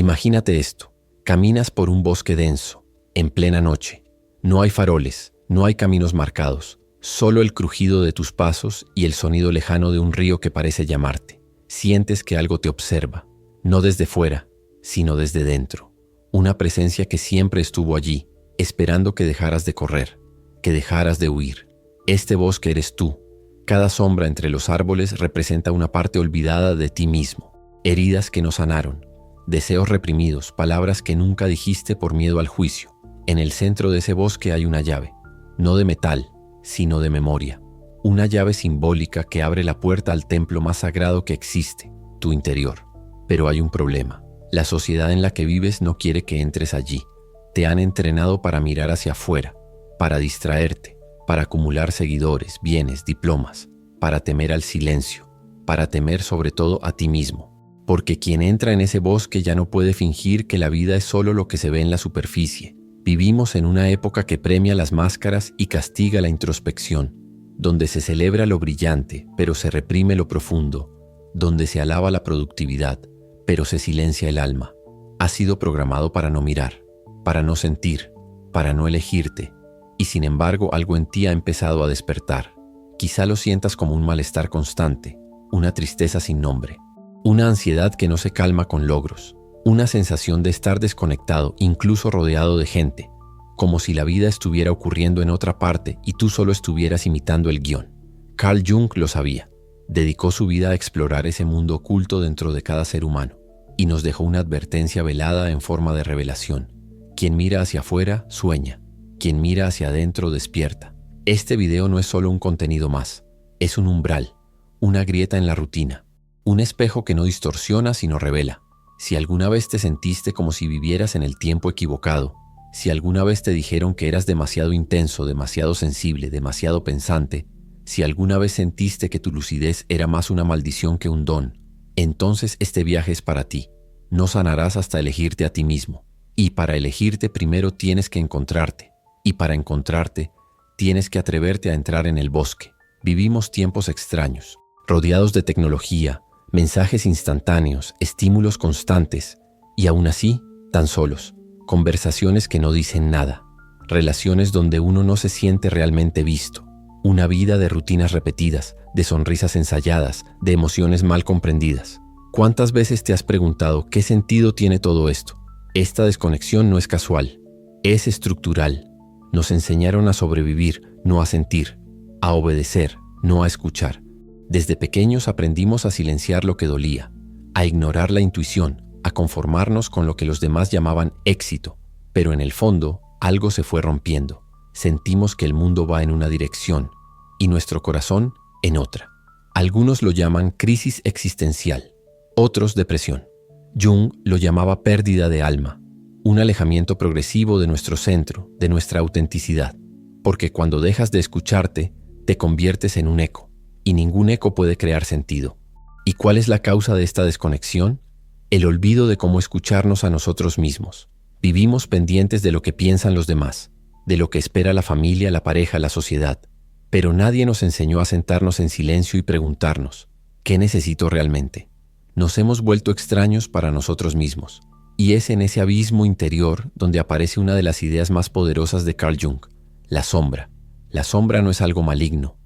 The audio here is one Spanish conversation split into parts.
Imagínate esto. Caminas por un bosque denso, en plena noche. No hay faroles, no hay caminos marcados, solo el crujido de tus pasos y el sonido lejano de un río que parece llamarte. Sientes que algo te observa, no desde fuera, sino desde dentro. Una presencia que siempre estuvo allí, esperando que dejaras de correr, que dejaras de huir. Este bosque eres tú. Cada sombra entre los árboles representa una parte olvidada de ti mismo. Heridas que no sanaron, deseos reprimidos, palabras que nunca dijiste por miedo al juicio. En el centro de ese bosque hay una llave, no de metal, sino de memoria. Una llave simbólica que abre la puerta al templo más sagrado que existe, tu interior. Pero hay un problema. La sociedad en la que vives no quiere que entres allí. Te han entrenado para mirar hacia afuera, para distraerte, para acumular seguidores, bienes, diplomas, para temer al silencio, para temer sobre todo a ti mismo. Porque quien entra en ese bosque ya no puede fingir que la vida es solo lo que se ve en la superficie. Vivimos en una época que premia las máscaras y castiga la introspección, donde se celebra lo brillante, pero se reprime lo profundo, donde se alaba la productividad, pero se silencia el alma. Has sido programado para no mirar, para no sentir, para no elegirte, y sin embargo algo en ti ha empezado a despertar. Quizá lo sientas como un malestar constante, una tristeza sin nombre, una ansiedad que no se calma con logros, una sensación de estar desconectado, incluso rodeado de gente, como si la vida estuviera ocurriendo en otra parte y tú solo estuvieras imitando el guión. Carl Jung lo sabía. Dedicó su vida a explorar ese mundo oculto dentro de cada ser humano y nos dejó una advertencia velada en forma de revelación. Quien mira hacia afuera, sueña. Quien mira hacia adentro, despierta. Este video no es solo un contenido más. Es un umbral, una grieta en la rutina, un espejo que no distorsiona sino revela. Si alguna vez te sentiste como si vivieras en el tiempo equivocado, si alguna vez te dijeron que eras demasiado intenso, demasiado sensible, demasiado pensante, si alguna vez sentiste que tu lucidez era más una maldición que un don, entonces este viaje es para ti. No sanarás hasta elegirte a ti mismo. Y para elegirte primero tienes que encontrarte. Y para encontrarte, tienes que atreverte a entrar en el bosque. Vivimos tiempos extraños, rodeados de tecnología, mensajes instantáneos, estímulos constantes, y aún así, tan solos. Conversaciones que no dicen nada. Relaciones donde uno no se siente realmente visto. Una vida de rutinas repetidas, de sonrisas ensayadas, de emociones mal comprendidas. ¿Cuántas veces te has preguntado qué sentido tiene todo esto? Esta desconexión no es casual, es estructural. Nos enseñaron a sobrevivir, no a sentir, a obedecer, no a escuchar. Desde pequeños aprendimos a silenciar lo que dolía, a ignorar la intuición, a conformarnos con lo que los demás llamaban éxito. Pero en el fondo, algo se fue rompiendo. Sentimos que el mundo va en una dirección y nuestro corazón en otra. Algunos lo llaman crisis existencial, otros depresión. Jung lo llamaba pérdida de alma, un alejamiento progresivo de nuestro centro, de nuestra autenticidad. Porque cuando dejas de escucharte, te conviertes en un eco, y ningún eco puede crear sentido. ¿Y cuál es la causa de esta desconexión? El olvido de cómo escucharnos a nosotros mismos. Vivimos pendientes de lo que piensan los demás, de lo que espera la familia, la pareja, la sociedad. Pero nadie nos enseñó a sentarnos en silencio y preguntarnos, ¿qué necesito realmente? Nos hemos vuelto extraños para nosotros mismos. Y es en ese abismo interior donde aparece una de las ideas más poderosas de Carl Jung, la sombra. La sombra no es algo maligno,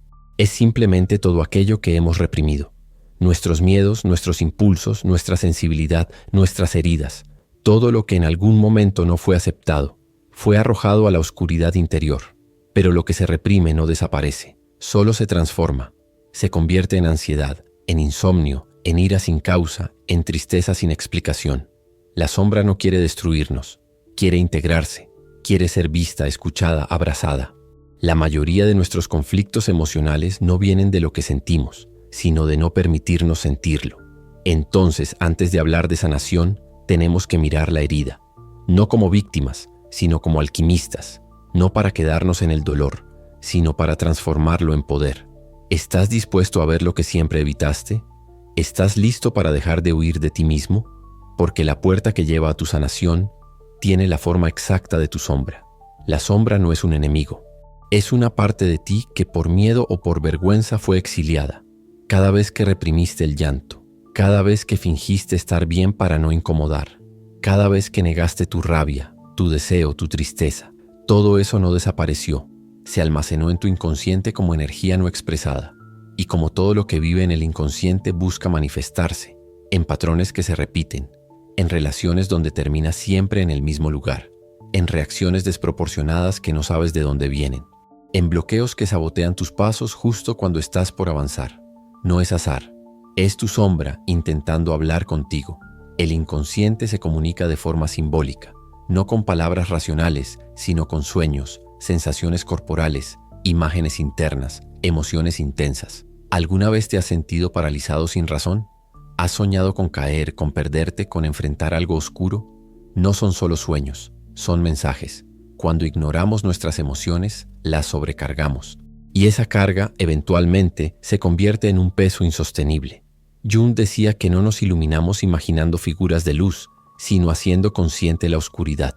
es simplemente todo aquello que hemos reprimido. Nuestros miedos, nuestros impulsos, nuestra sensibilidad, nuestras heridas, todo lo que en algún momento no fue aceptado, fue arrojado a la oscuridad interior. Pero lo que se reprime no desaparece, solo se transforma, se convierte en ansiedad, en insomnio, en ira sin causa, en tristeza sin explicación. La sombra no quiere destruirnos, quiere integrarse, quiere ser vista, escuchada, abrazada. La mayoría de nuestros conflictos emocionales no vienen de lo que sentimos, sino de no permitirnos sentirlo. Entonces, antes de hablar de sanación, tenemos que mirar la herida, no como víctimas, sino como alquimistas, no para quedarnos en el dolor, sino para transformarlo en poder. ¿Estás dispuesto a ver lo que siempre evitaste? ¿Estás listo para dejar de huir de ti mismo? Porque la puerta que lleva a tu sanación tiene la forma exacta de tu sombra. La sombra no es un enemigo. Es una parte de ti que por miedo o por vergüenza fue exiliada. Cada vez que reprimiste el llanto, cada vez que fingiste estar bien para no incomodar, Cada vez que negaste tu rabia, tu deseo, tu tristeza, todo eso no desapareció, se almacenó en tu inconsciente como energía no expresada. Y como todo lo que vive en el inconsciente busca manifestarse, en patrones que se repiten, en relaciones donde termina siempre en el mismo lugar, en reacciones desproporcionadas que no sabes de dónde vienen, en bloqueos que sabotean tus pasos justo cuando estás por avanzar. No es azar, es tu sombra intentando hablar contigo. El inconsciente se comunica de forma simbólica, no con palabras racionales, sino con sueños, sensaciones corporales, imágenes internas, emociones intensas. ¿Alguna vez te has sentido paralizado sin razón? ¿Has soñado con caer, con perderte, con enfrentar algo oscuro? No son solo sueños, son mensajes. Cuando ignoramos nuestras emociones, las sobrecargamos. Y esa carga, eventualmente, se convierte en un peso insostenible. Jung decía que no nos iluminamos imaginando figuras de luz, sino haciendo consciente la oscuridad.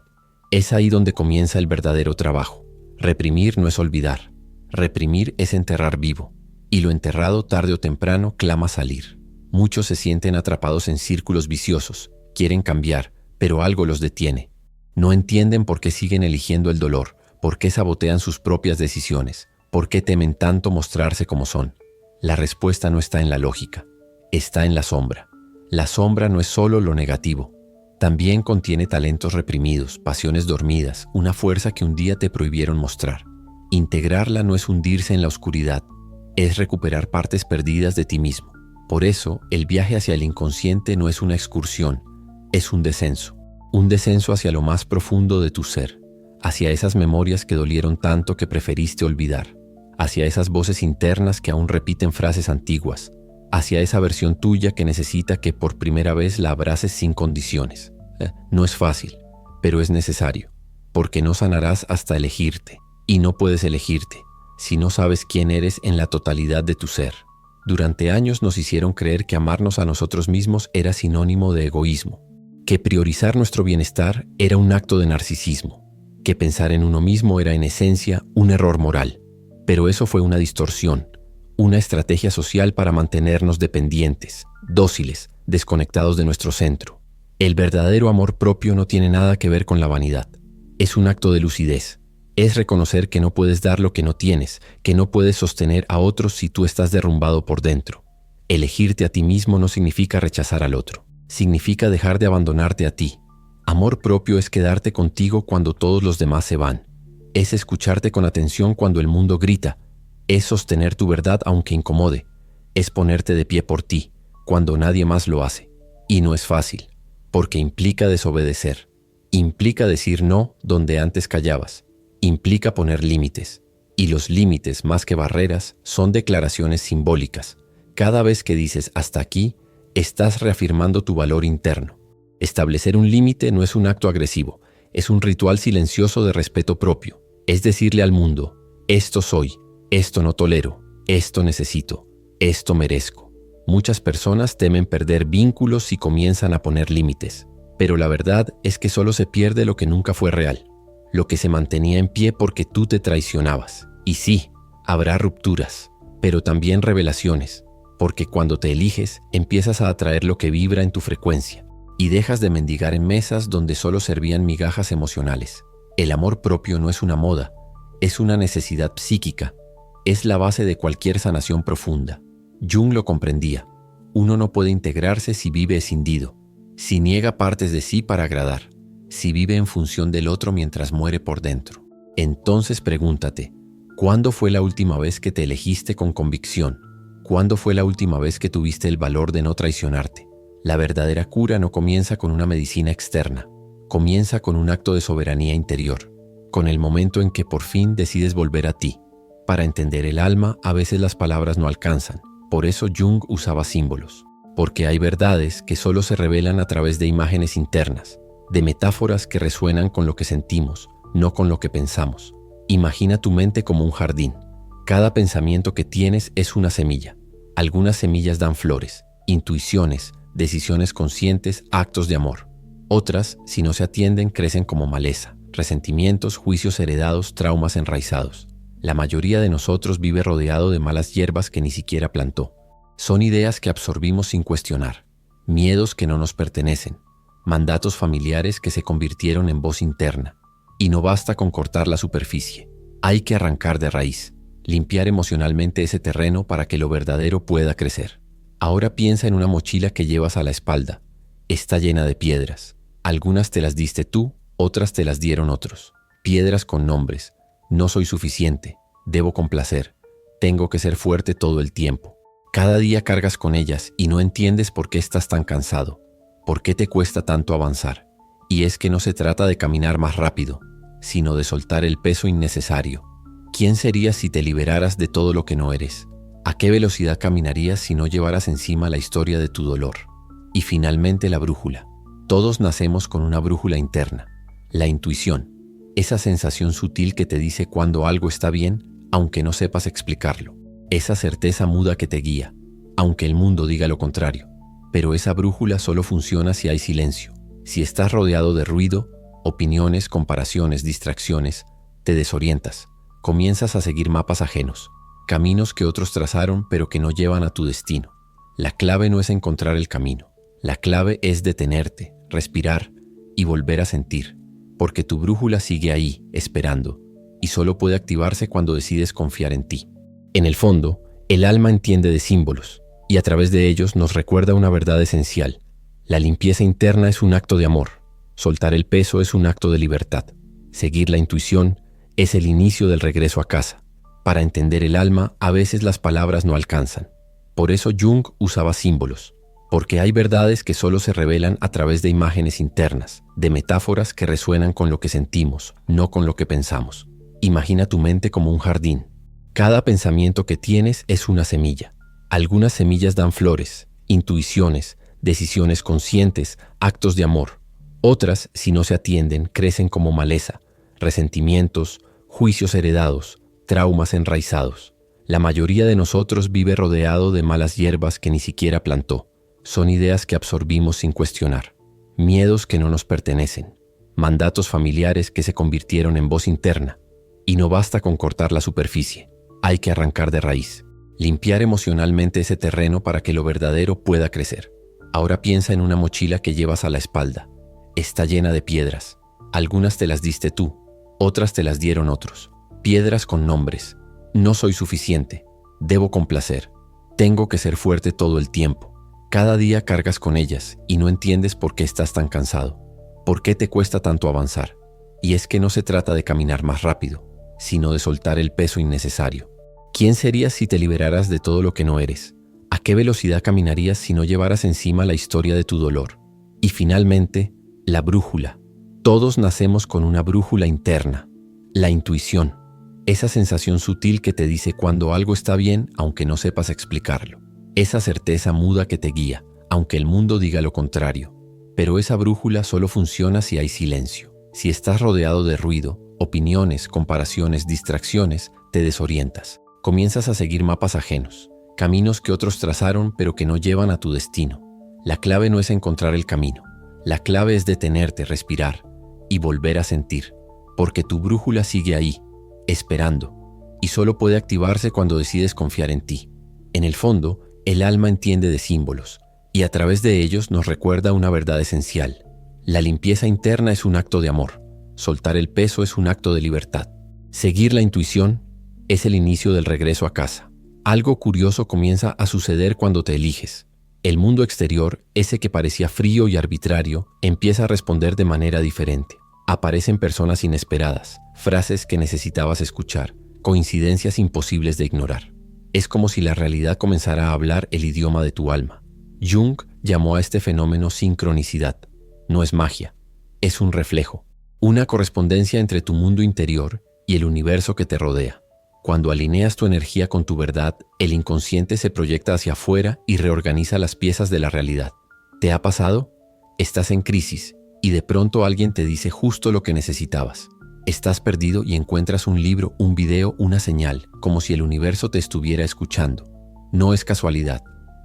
Es ahí donde comienza el verdadero trabajo. Reprimir no es olvidar. Reprimir es enterrar vivo. Y lo enterrado tarde o temprano clama salir. Muchos se sienten atrapados en círculos viciosos, quieren cambiar, pero algo los detiene. No entienden por qué siguen eligiendo el dolor, por qué sabotean sus propias decisiones, por qué temen tanto mostrarse como son. La respuesta no está en la lógica, está en la sombra. La sombra no es solo lo negativo, también contiene talentos reprimidos, pasiones dormidas, una fuerza que un día te prohibieron mostrar. Integrarla no es hundirse en la oscuridad, es recuperar partes perdidas de ti mismo. Por eso, el viaje hacia el inconsciente no es una excursión, es un descenso hacia lo más profundo de tu ser, hacia esas memorias que dolieron tanto que preferiste olvidar, hacia esas voces internas que aún repiten frases antiguas, hacia esa versión tuya que necesita que por primera vez la abraces sin condiciones. No es fácil, pero es necesario, porque no sanarás hasta elegirte, y no puedes elegirte si no sabes quién eres en la totalidad de tu ser. Durante años nos hicieron creer que amarnos a nosotros mismos era sinónimo de egoísmo, que priorizar nuestro bienestar era un acto de narcisismo, que pensar en uno mismo era en esencia un error moral. Pero eso fue una distorsión, una estrategia social para mantenernos dependientes, dóciles, desconectados de nuestro centro. El verdadero amor propio no tiene nada que ver con la vanidad. Es un acto de lucidez. Es reconocer que no puedes dar lo que no tienes, que no puedes sostener a otros si tú estás derrumbado por dentro. Elegirte a ti mismo no significa rechazar al otro. Significa dejar de abandonarte a ti. Amor propio es quedarte contigo cuando todos los demás se van. Es escucharte con atención cuando el mundo grita. Es sostener tu verdad aunque incomode. Es ponerte de pie por ti, cuando nadie más lo hace. Y no es fácil, porque implica desobedecer. Implica decir no donde antes callabas. Implica poner límites. Y los límites, más que barreras, son declaraciones simbólicas. Cada vez que dices hasta aquí, estás reafirmando tu valor interno. Establecer un límite no es un acto agresivo, es un ritual silencioso de respeto propio. Es decirle al mundo, esto soy, esto no tolero, esto necesito, esto merezco. Muchas personas temen perder vínculos si comienzan a poner límites, pero la verdad es que solo se pierde lo que nunca fue real, lo que se mantenía en pie porque tú te traicionabas. Y sí, habrá rupturas, pero también revelaciones, porque cuando te eliges, empiezas a atraer lo que vibra en tu frecuencia y dejas de mendigar en mesas donde solo servían migajas emocionales. El amor propio no es una moda, es una necesidad psíquica, es la base de cualquier sanación profunda. Jung lo comprendía. Uno no puede integrarse si vive escindido, si niega partes de sí para agradar, si vive en función del otro mientras muere por dentro. Entonces pregúntate, ¿cuándo fue la última vez que te elegiste con convicción? ¿Cuándo fue la última vez que tuviste el valor de no traicionarte? La verdadera cura no comienza con una medicina externa, comienza con un acto de soberanía interior, con el momento en que por fin decides volver a ti. Para entender el alma, a veces las palabras no alcanzan, por eso Jung usaba símbolos, porque hay verdades que solo se revelan a través de imágenes internas, de metáforas que resuenan con lo que sentimos, no con lo que pensamos. Imagina tu mente como un jardín. Cada pensamiento que tienes es una semilla. Algunas semillas dan flores, intuiciones, decisiones conscientes, actos de amor. Otras, si no se atienden, crecen como maleza, resentimientos, juicios heredados, traumas enraizados. La mayoría de nosotros vive rodeado de malas hierbas que ni siquiera plantó. Son ideas que absorbimos sin cuestionar, miedos que no nos pertenecen, mandatos familiares que se convirtieron en voz interna. Y no basta con cortar la superficie. Hay que arrancar de raíz, limpiar emocionalmente ese terreno para que lo verdadero pueda crecer. Ahora piensa en una mochila que llevas a la espalda. Está llena de piedras. Algunas te las diste tú, otras te las dieron otros. Piedras con nombres. No soy suficiente. Debo complacer. Tengo que ser fuerte todo el tiempo. Cada día cargas con ellas y no entiendes por qué estás tan cansado. ¿Por qué te cuesta tanto avanzar? Y es que no se trata de caminar más rápido, sino de soltar el peso innecesario. ¿Quién serías si te liberaras de todo lo que no eres? ¿A qué velocidad caminarías si no llevaras encima la historia de tu dolor? Y finalmente la brújula. Todos nacemos con una brújula interna, la intuición, esa sensación sutil que te dice cuando algo está bien, aunque no sepas explicarlo. Esa certeza muda que te guía, aunque el mundo diga lo contrario. Pero esa brújula solo funciona si hay silencio. Si estás rodeado de ruido, opiniones, comparaciones, distracciones, te desorientas. Comienzas a seguir mapas ajenos, caminos que otros trazaron pero que no llevan a tu destino. La clave no es encontrar el camino. La clave es detenerte, respirar y volver a sentir, porque tu brújula sigue ahí, esperando, y solo puede activarse cuando decides confiar en ti. En el fondo, el alma entiende de símbolos, y a través de ellos nos recuerda una verdad esencial. La limpieza interna es un acto de amor. Soltar el peso es un acto de libertad. Seguir la intuición es el inicio del regreso a casa. Para entender el alma, a veces las palabras no alcanzan. Por eso Jung usaba símbolos, porque hay verdades que solo se revelan a través de imágenes internas, de metáforas que resuenan con lo que sentimos, no con lo que pensamos. Imagina tu mente como un jardín. Cada pensamiento que tienes es una semilla. Algunas semillas dan flores, intuiciones, decisiones conscientes, actos de amor. Otras, si no se atienden, crecen como maleza, resentimientos, juicios heredados, traumas enraizados. La mayoría de nosotros vive rodeado de malas hierbas que ni siquiera plantó. Son ideas que absorbimos sin cuestionar, miedos que no nos pertenecen, mandatos familiares que se convirtieron en voz interna. Y no basta con cortar la superficie, hay que arrancar de raíz, limpiar emocionalmente ese terreno para que lo verdadero pueda crecer. Ahora piensa en una mochila que llevas a la espalda. Está llena de piedras. Algunas te las diste tú, otras te las dieron otros. Piedras con nombres. No soy suficiente. Debo complacer. Tengo que ser fuerte todo el tiempo. Cada día cargas con ellas y no entiendes por qué estás tan cansado. ¿Por qué te cuesta tanto avanzar? Y es que no se trata de caminar más rápido, sino de soltar el peso innecesario. ¿Quién serías si te liberaras de todo lo que no eres? ¿A qué velocidad caminarías si no llevaras encima la historia de tu dolor? Y finalmente, la brújula. Todos nacemos con una brújula interna, la intuición, esa sensación sutil que te dice cuando algo está bien aunque no sepas explicarlo. Esa certeza muda que te guía, aunque el mundo diga lo contrario. Pero esa brújula solo funciona si hay silencio. Si estás rodeado de ruido, opiniones, comparaciones, distracciones, te desorientas. Comienzas a seguir mapas ajenos, caminos que otros trazaron pero que no llevan a tu destino. La clave no es encontrar el camino. La clave es detenerte, respirar y volver a sentir, porque tu brújula sigue ahí, esperando, y solo puede activarse cuando decides confiar en ti. En el fondo, el alma entiende de símbolos, y a través de ellos nos recuerda una verdad esencial. La limpieza interna es un acto de amor. Soltar el peso es un acto de libertad. Seguir la intuición es el inicio del regreso a casa. Algo curioso comienza a suceder cuando te eliges. El mundo exterior, ese que parecía frío y arbitrario, empieza a responder de manera diferente. Aparecen personas inesperadas, frases que necesitabas escuchar, coincidencias imposibles de ignorar. Es como si la realidad comenzara a hablar el idioma de tu alma. Jung llamó a este fenómeno sincronicidad. No es magia, es un reflejo, una correspondencia entre tu mundo interior y el universo que te rodea. Cuando alineas tu energía con tu verdad, el inconsciente se proyecta hacia afuera y reorganiza las piezas de la realidad. ¿Te ha pasado? Estás en crisis y de pronto alguien te dice justo lo que necesitabas. Estás perdido y encuentras un libro, un video, una señal, como si el universo te estuviera escuchando. No es casualidad,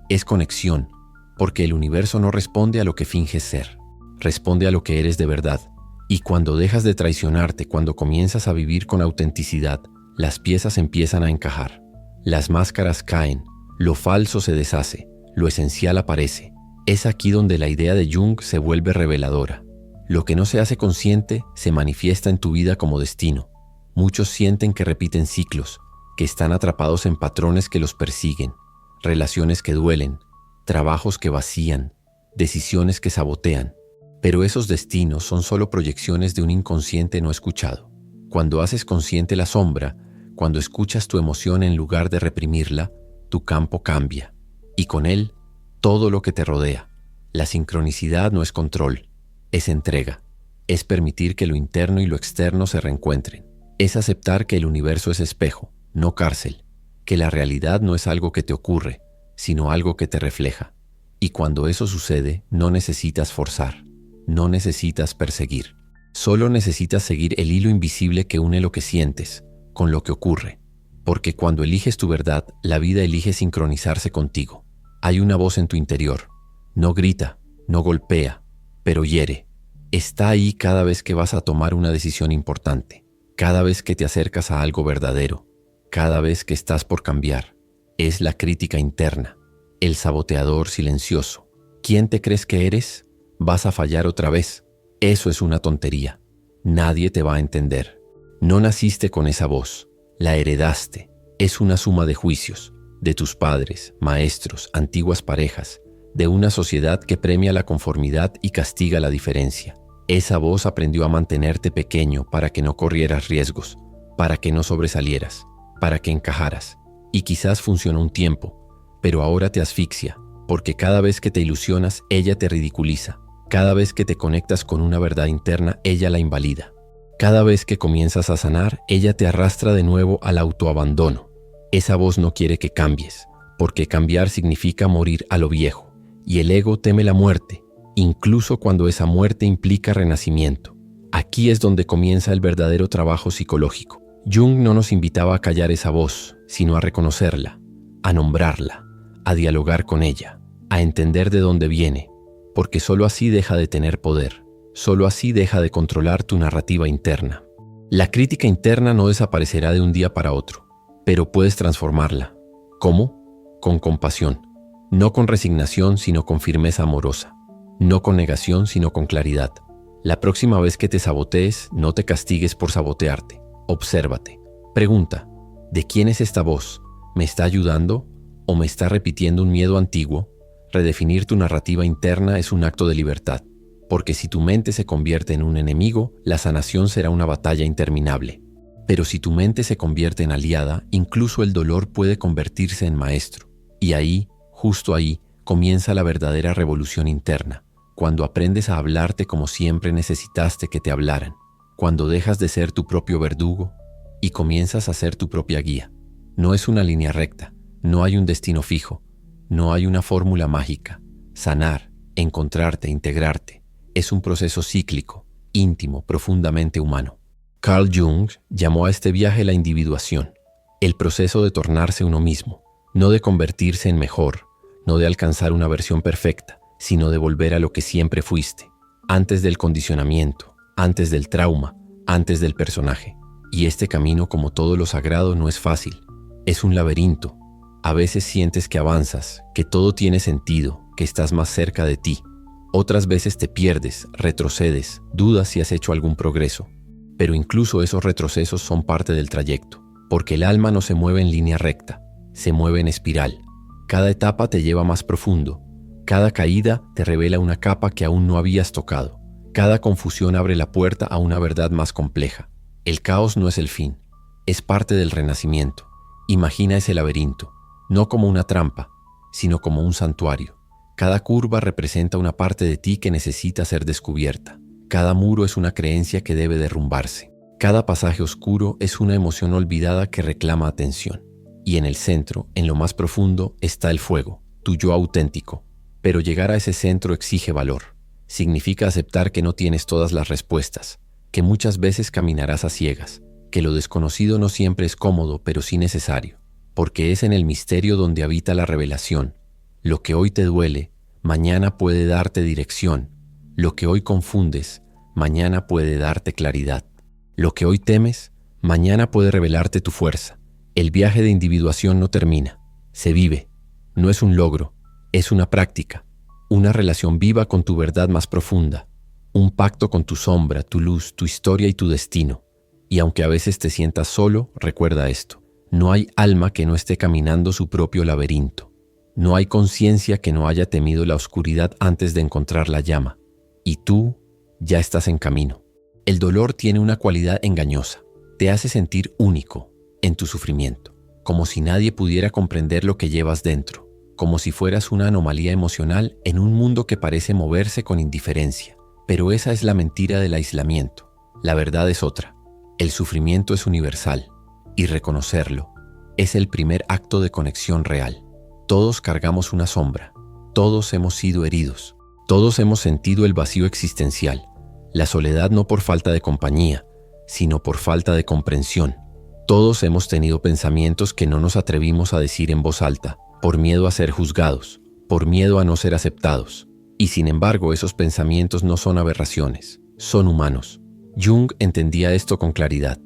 es conexión, porque el universo no responde a lo que finges ser, responde a lo que eres de verdad. Y cuando dejas de traicionarte, cuando comienzas a vivir con autenticidad, las piezas empiezan a encajar. Las máscaras caen, lo falso se deshace, lo esencial aparece. Es aquí donde la idea de Jung se vuelve reveladora. Lo que no se hace consciente se manifiesta en tu vida como destino. Muchos sienten que repiten ciclos, que están atrapados en patrones que los persiguen, relaciones que duelen, trabajos que vacían, decisiones que sabotean. Pero esos destinos son solo proyecciones de un inconsciente no escuchado. Cuando haces consciente la sombra, cuando escuchas tu emoción en lugar de reprimirla, tu campo cambia. Y con él, todo lo que te rodea. La sincronicidad no es control, es entrega. Es permitir que lo interno y lo externo se reencuentren. Es aceptar que el universo es espejo, no cárcel. Que la realidad no es algo que te ocurre, sino algo que te refleja. Y cuando eso sucede, no necesitas forzar. No necesitas perseguir. Solo necesitas seguir el hilo invisible que une lo que sientes con lo que ocurre. Porque cuando eliges tu verdad, la vida elige sincronizarse contigo. Hay una voz en tu interior. No grita, no golpea, pero hiere. Está ahí cada vez que vas a tomar una decisión importante. Cada vez que te acercas a algo verdadero. Cada vez que estás por cambiar. Es la crítica interna. El saboteador silencioso. ¿Quién te crees que eres? Vas a fallar otra vez. Eso es una tontería. Nadie te va a entender. No naciste con esa voz. La heredaste. Es una suma de juicios. De tus padres, maestros, antiguas parejas. De una sociedad que premia la conformidad y castiga la diferencia. Esa voz aprendió a mantenerte pequeño para que no corrieras riesgos. Para que no sobresalieras. Para que encajaras. Y quizás funcionó un tiempo. Pero ahora te asfixia. Porque cada vez que te ilusionas, ella te ridiculiza. Cada vez que te conectas con una verdad interna, ella la invalida. Cada vez que comienzas a sanar, ella te arrastra de nuevo al autoabandono. Esa voz no quiere que cambies, porque cambiar significa morir a lo viejo. Y el ego teme la muerte, incluso cuando esa muerte implica renacimiento. Aquí es donde comienza el verdadero trabajo psicológico. Jung no nos invitaba a callar esa voz, sino a reconocerla, a nombrarla, a dialogar con ella, a entender de dónde viene, porque solo así deja de tener poder, solo así deja de controlar tu narrativa interna. La crítica interna no desaparecerá de un día para otro, pero puedes transformarla. ¿Cómo? Con compasión, no con resignación, sino con firmeza amorosa, no con negación, sino con claridad. La próxima vez que te sabotees, no te castigues por sabotearte, obsérvate. Pregunta, ¿de quién es esta voz? ¿Me está ayudando o me está repitiendo un miedo antiguo? Redefinir tu narrativa interna es un acto de libertad, porque si tu mente se convierte en un enemigo, la sanación será una batalla interminable. Pero si tu mente se convierte en aliada, incluso el dolor puede convertirse en maestro. Y ahí, justo ahí, comienza la verdadera revolución interna, cuando aprendes a hablarte como siempre necesitaste que te hablaran, cuando dejas de ser tu propio verdugo y comienzas a ser tu propia guía. No es una línea recta, no hay un destino fijo, no hay una fórmula mágica. Sanar, encontrarte, integrarte, es un proceso cíclico, íntimo, profundamente humano. Carl Jung llamó a este viaje la individuación, el proceso de tornarse uno mismo, no de convertirse en mejor, no de alcanzar una versión perfecta, sino de volver a lo que siempre fuiste, antes del condicionamiento, antes del trauma, antes del personaje. Y este camino, como todo lo sagrado, no es fácil, es un laberinto. A veces sientes que avanzas, que todo tiene sentido, que estás más cerca de ti. Otras veces te pierdes, retrocedes, dudas si has hecho algún progreso. Pero incluso esos retrocesos son parte del trayecto, porque el alma no se mueve en línea recta, se mueve en espiral. Cada etapa te lleva más profundo. Cada caída te revela una capa que aún no habías tocado. Cada confusión abre la puerta a una verdad más compleja. El caos no es el fin, es parte del renacimiento. Imagina ese laberinto, no como una trampa, sino como un santuario. Cada curva representa una parte de ti que necesita ser descubierta. Cada muro es una creencia que debe derrumbarse. Cada pasaje oscuro es una emoción olvidada que reclama atención. Y en el centro, en lo más profundo, está el fuego, tu yo auténtico. Pero llegar a ese centro exige valor. Significa aceptar que no tienes todas las respuestas, que muchas veces caminarás a ciegas, que lo desconocido no siempre es cómodo, pero sí necesario, porque es en el misterio donde habita la revelación. Lo que hoy te duele, mañana puede darte dirección. Lo que hoy confundes, mañana puede darte claridad. Lo que hoy temes, mañana puede revelarte tu fuerza. El viaje de individuación no termina, se vive. No es un logro, es una práctica. una relación viva con tu verdad más profunda, un pacto con tu sombra, tu luz, tu historia y tu destino. Y aunque a veces te sientas solo, recuerda esto: no hay alma que no esté caminando su propio laberinto. No hay conciencia que no haya temido la oscuridad antes de encontrar la llama. Y tú ya estás en camino. El dolor tiene una cualidad engañosa. Te hace sentir único en tu sufrimiento, como si nadie pudiera comprender lo que llevas dentro, como si fueras una anomalía emocional en un mundo que parece moverse con indiferencia. Pero esa es la mentira del aislamiento. La verdad es otra. El sufrimiento es universal, y reconocerlo es el primer acto de conexión real. Todos cargamos una sombra, todos hemos sido heridos, todos hemos sentido el vacío existencial, la soledad no por falta de compañía, sino por falta de comprensión. Todos hemos tenido pensamientos que no nos atrevimos a decir en voz alta, por miedo a ser juzgados, por miedo a no ser aceptados. Y sin embargo, esos pensamientos no son aberraciones, son humanos. Jung entendía esto con claridad.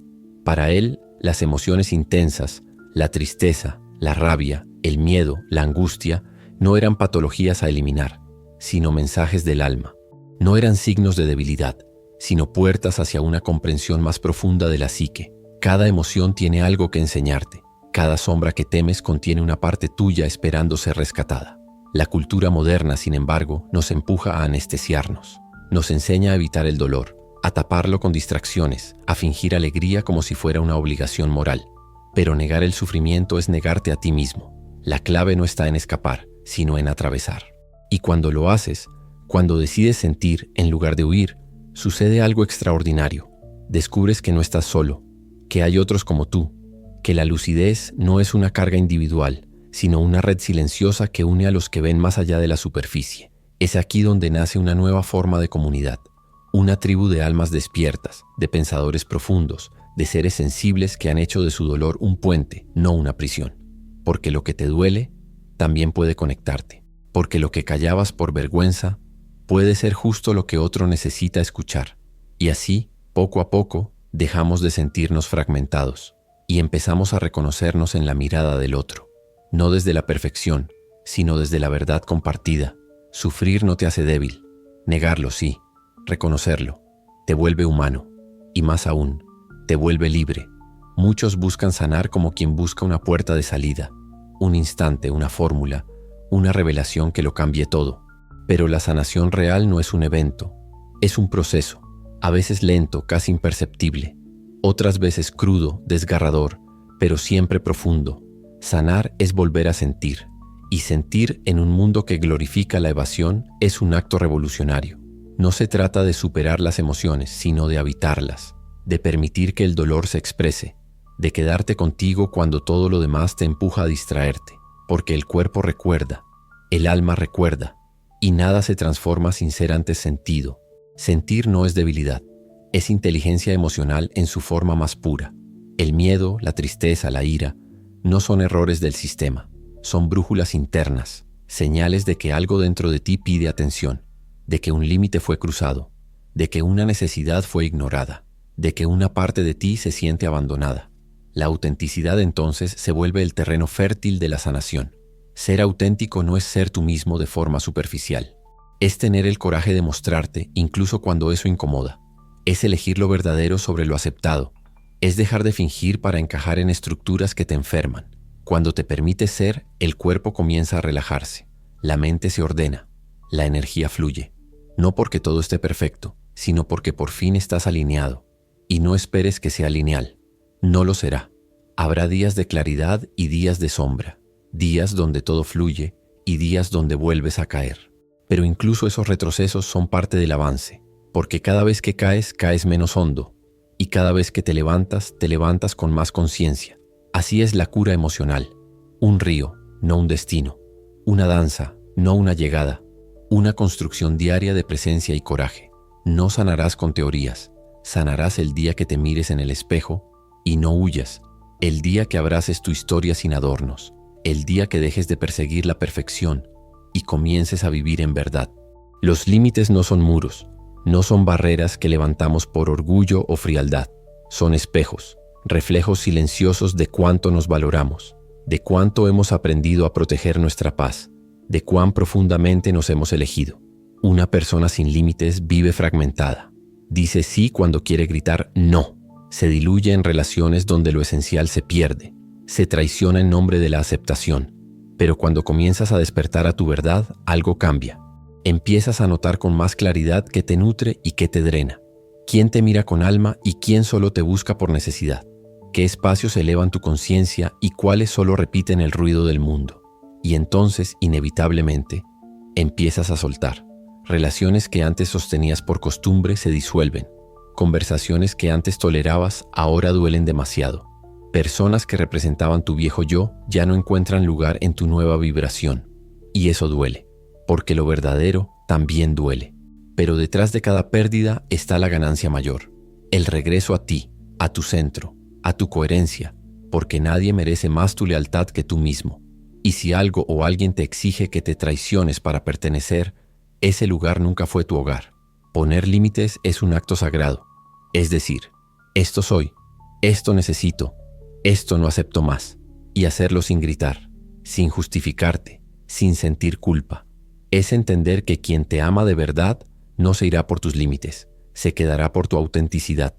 Para él, las emociones intensas, la tristeza, la rabia, el miedo, la angustia, no eran patologías a eliminar, sino mensajes del alma. No eran signos de debilidad, sino puertas hacia una comprensión más profunda de la psique. Cada emoción tiene algo que enseñarte. Cada sombra que temes contiene una parte tuya esperando ser rescatada. La cultura moderna, sin embargo, nos empuja a anestesiarnos. Nos enseña a evitar el dolor, a taparlo con distracciones, a fingir alegría como si fuera una obligación moral. Pero negar el sufrimiento es negarte a ti mismo. La clave no está en escapar, sino en atravesar. Y cuando lo haces, cuando decides sentir en lugar de huir, sucede algo extraordinario. Descubres que no estás solo, que hay otros como tú, que la lucidez no es una carga individual, sino una red silenciosa que une a los que ven más allá de la superficie. Es aquí donde nace una nueva forma de comunidad, una tribu de almas despiertas, de pensadores profundos, de seres sensibles que han hecho de su dolor un puente, no una prisión. Porque lo que te duele también puede conectarte, porque lo que callabas por vergüenza puede ser justo lo que otro necesita escuchar. Y así, poco a poco, dejamos de sentirnos fragmentados y empezamos a reconocernos en la mirada del otro, no desde la perfección, sino desde la verdad compartida. Sufrir no te hace débil, negarlo sí, reconocerlo te vuelve humano y más aún, te vuelve libre. Muchos buscan sanar como quien busca una puerta de salida, un instante, una fórmula, una revelación que lo cambie todo. Pero la sanación real no es un evento, es un proceso, a veces lento, casi imperceptible, otras veces crudo, desgarrador, pero siempre profundo. Sanar es volver a sentir, y sentir en un mundo que glorifica la evasión es un acto revolucionario. No se trata de superar las emociones, sino de habitarlas, de permitir que el dolor se exprese, de quedarte contigo cuando todo lo demás te empuja a distraerte, porque el cuerpo recuerda, el alma recuerda, y nada se transforma sin ser antes sentido. Sentir no es debilidad, es inteligencia emocional en su forma más pura. El miedo, la tristeza, la ira, no son errores del sistema, son brújulas internas, señales de que algo dentro de ti pide atención, de que un límite fue cruzado, de que una necesidad fue ignorada, de que una parte de ti se siente abandonada. La autenticidad entonces se vuelve el terreno fértil de la sanación. Ser auténtico no es ser tú mismo de forma superficial. Es tener el coraje de mostrarte incluso cuando eso incomoda. Es elegir lo verdadero sobre lo aceptado. Es dejar de fingir para encajar en estructuras que te enferman. Cuando te permites ser, el cuerpo comienza a relajarse. La mente se ordena. La energía fluye. No porque todo esté perfecto, sino porque por fin estás alineado. Y no esperes que sea lineal. No lo será. Habrá días de claridad y días de sombra. Días donde todo fluye y días donde vuelves a caer. Pero incluso esos retrocesos son parte del avance, porque cada vez que caes, caes menos hondo, y cada vez que te levantas con más conciencia. Así es la cura emocional. Un río, no un destino. Una danza, no una llegada. Una construcción diaria de presencia y coraje. No sanarás con teorías. Sanarás el día que te mires en el espejo y no huyas. El día que abraces tu historia sin adornos. El día que dejes de perseguir la perfección y comiences a vivir en verdad. Los límites no son muros, no son barreras que levantamos por orgullo o frialdad. Son espejos, reflejos silenciosos de cuánto nos valoramos, de cuánto hemos aprendido a proteger nuestra paz, de cuán profundamente nos hemos elegido. Una persona sin límites vive fragmentada. Dice sí cuando quiere gritar no. Se diluye en relaciones donde lo esencial se pierde. Se traiciona en nombre de la aceptación. Pero cuando comienzas a despertar a tu verdad, algo cambia. Empiezas a notar con más claridad qué te nutre y qué te drena. Quién te mira con alma y quién solo te busca por necesidad. Qué espacios elevan tu conciencia y cuáles solo repiten el ruido del mundo. Y entonces, inevitablemente, empiezas a soltar. Relaciones que antes sostenías por costumbre se disuelven. Conversaciones que antes tolerabas ahora duelen demasiado. Personas que representaban tu viejo yo ya no encuentran lugar en tu nueva vibración. Y eso duele, porque lo verdadero también duele. Pero detrás de cada pérdida está la ganancia mayor. El regreso a ti, a tu centro, a tu coherencia, porque nadie merece más tu lealtad que tú mismo. Y si algo o alguien te exige que te traiciones para pertenecer, ese lugar nunca fue tu hogar. Poner límites es un acto sagrado. Es decir, esto soy, esto necesito, esto no acepto más. Y hacerlo sin gritar, sin justificarte, sin sentir culpa. Es entender que quien te ama de verdad no se irá por tus límites, se quedará por tu autenticidad.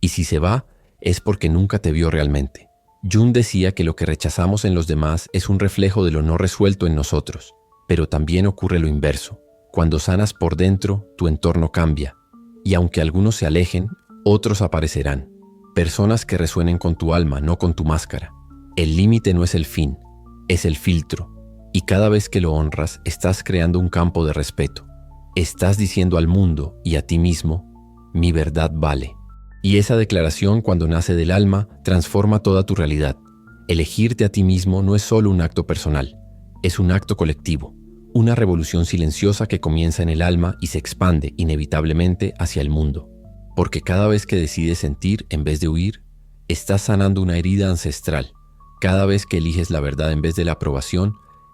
Y si se va, es porque nunca te vio realmente. Jung decía que lo que rechazamos en los demás es un reflejo de lo no resuelto en nosotros, pero también ocurre lo inverso. Cuando sanas por dentro, tu entorno cambia, y aunque algunos se alejen, otros aparecerán. Personas que resuenen con tu alma, no con tu máscara. El límite no es el fin, es el filtro, y cada vez que lo honras, estás creando un campo de respeto. Estás diciendo al mundo y a ti mismo, mi verdad vale. Y esa declaración, cuando nace del alma, transforma toda tu realidad. Elegirte a ti mismo no es solo un acto personal, es un acto colectivo. Una revolución silenciosa que comienza en el alma y se expande inevitablemente hacia el mundo. Porque cada vez que decides sentir en vez de huir, estás sanando una herida ancestral. Cada vez que eliges la verdad en vez de la aprobación,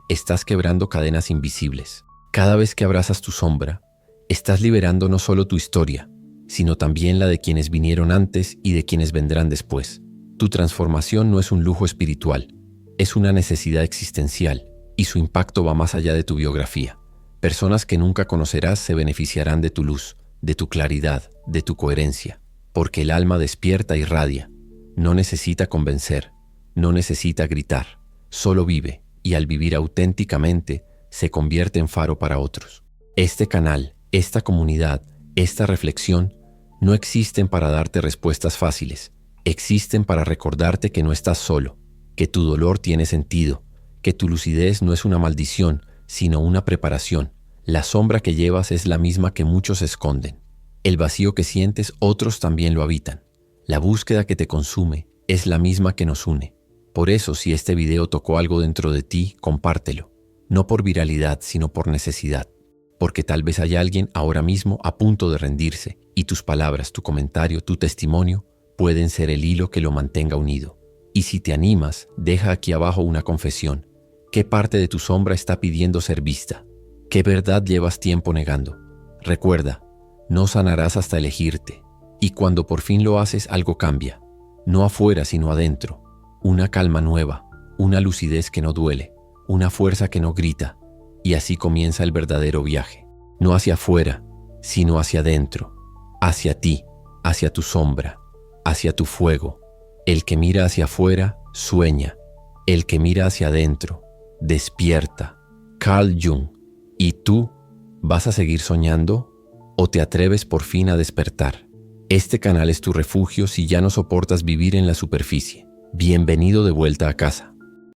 estás quebrando cadenas invisibles. Cada vez que abrazas tu sombra, estás liberando no solo tu historia, sino también la de quienes vinieron antes y de quienes vendrán después. Tu transformación no es un lujo espiritual, es una necesidad existencial. Y su impacto va más allá de tu biografía. Personas que nunca conocerás se beneficiarán de tu luz, de tu claridad, de tu coherencia, porque el alma despierta y radia. No necesita convencer, no necesita gritar, solo vive, y al vivir auténticamente, se convierte en faro para otros. Este canal, esta comunidad, esta reflexión, no existen para darte respuestas fáciles, existen para recordarte que no estás solo, que tu dolor tiene sentido, que tu lucidez no es una maldición, sino una preparación. La sombra que llevas es la misma que muchos esconden. El vacío que sientes, otros también lo habitan. La búsqueda que te consume es la misma que nos une. Por eso, si este video tocó algo dentro de ti, compártelo. No por viralidad, sino por necesidad. Porque tal vez hay alguien ahora mismo a punto de rendirse, y tus palabras, tu comentario, tu testimonio pueden ser el hilo que lo mantenga unido. Y si te animas, deja aquí abajo una confesión. ¿Qué parte de tu sombra está pidiendo ser vista? ¿Qué verdad llevas tiempo negando? Recuerda, no sanarás hasta elegirte. Y cuando por fin lo haces, algo cambia. No afuera, sino adentro. Una calma nueva, una lucidez que no duele, una fuerza que no grita. Y así comienza el verdadero viaje. No hacia afuera, sino hacia adentro. Hacia ti, hacia tu sombra, hacia tu fuego. El que mira hacia afuera, sueña. El que mira hacia adentro, despierta. Carl Jung. ¿Y tú vas a seguir soñando o te atreves por fin a despertar? Este canal es tu refugio si ya no soportas vivir en la superficie. Bienvenido de vuelta a casa.